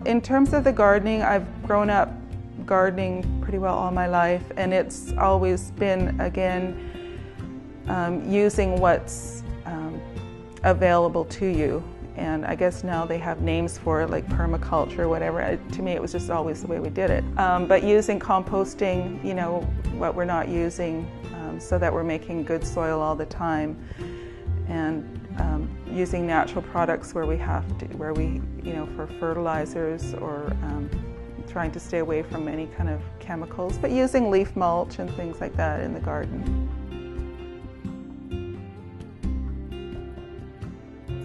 In terms of the gardening, I've grown up gardening pretty well all my life, and it's always been, again, using what's available to you. And I guess now they have names for it, like permaculture or whatever. To me, it was just always the way we did it. But using composting, you know, what we're not using, so that we're making good soil all the time, and using natural products where we have to, you know, for fertilizers, or trying to stay away from any kind of chemicals, but using leaf mulch and things like that in the garden.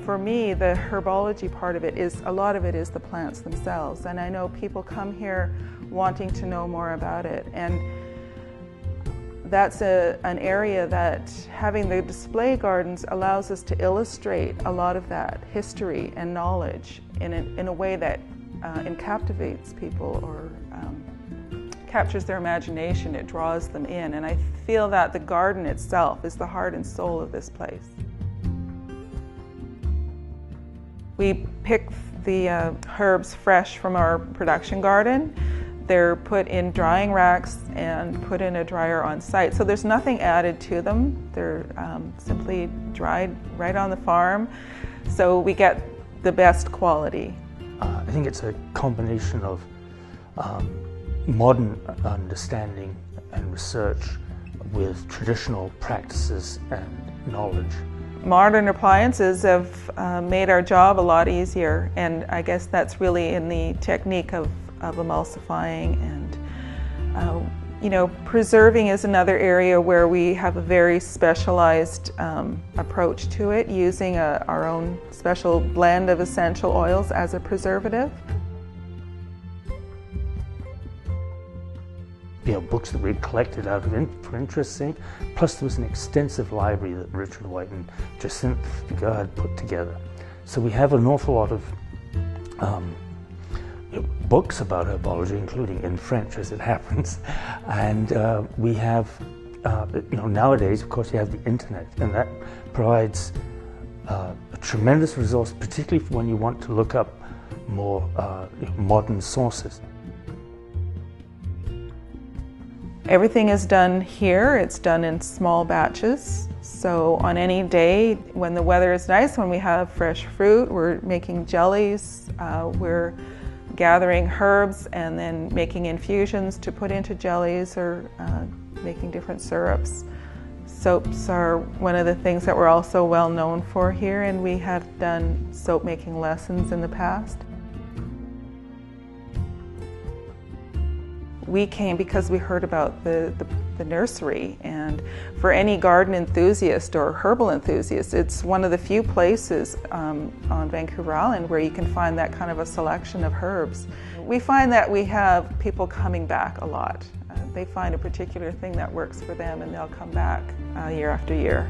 For me, the herbology part of it is, a lot of it is the plants themselves, and I know people come here wanting to know more about it, and that's an area that having the display gardens allows us to illustrate a lot of that history and knowledge in a way that captivates people, or captures their imagination. It draws them in, and I feel that the garden itself is the heart and soul of this place. We pick the herbs fresh from our production garden. They're put in drying racks and put in a dryer on site. So there's nothing added to them. They're simply dried right on the farm. So we get the best quality. I think it's a combination of modern understanding and research with traditional practices and knowledge. Modern appliances have made our job a lot easier, and I guess that's really in the technique of emulsifying, and you know, preserving is another area where we have a very specialized approach to it, using our own special blend of essential oils as a preservative. You know, books that we collected out of for interest's sake, plus there was an extensive library that Richard White and Jacinthe Fugard had put together. So we have an awful lot of books about herbology, including in French as it happens, and we have, you know, nowadays of course you have the internet, and that provides a tremendous resource, particularly when you want to look up more modern sources. Everything is done here. It's done in small batches. So on any day when the weather is nice, when we have fresh fruit, we're making jellies, we're gathering herbs and then making infusions to put into jellies, or making different syrups. Soaps are one of the things that we're also well known for here, and we have done soap making lessons in the past. We came because we heard about the nursery, and for any garden enthusiast or herbal enthusiast, it's one of the few places on Vancouver Island where you can find that kind of a selection of herbs. We find that we have people coming back a lot. They find a particular thing that works for them, and they'll come back year after year.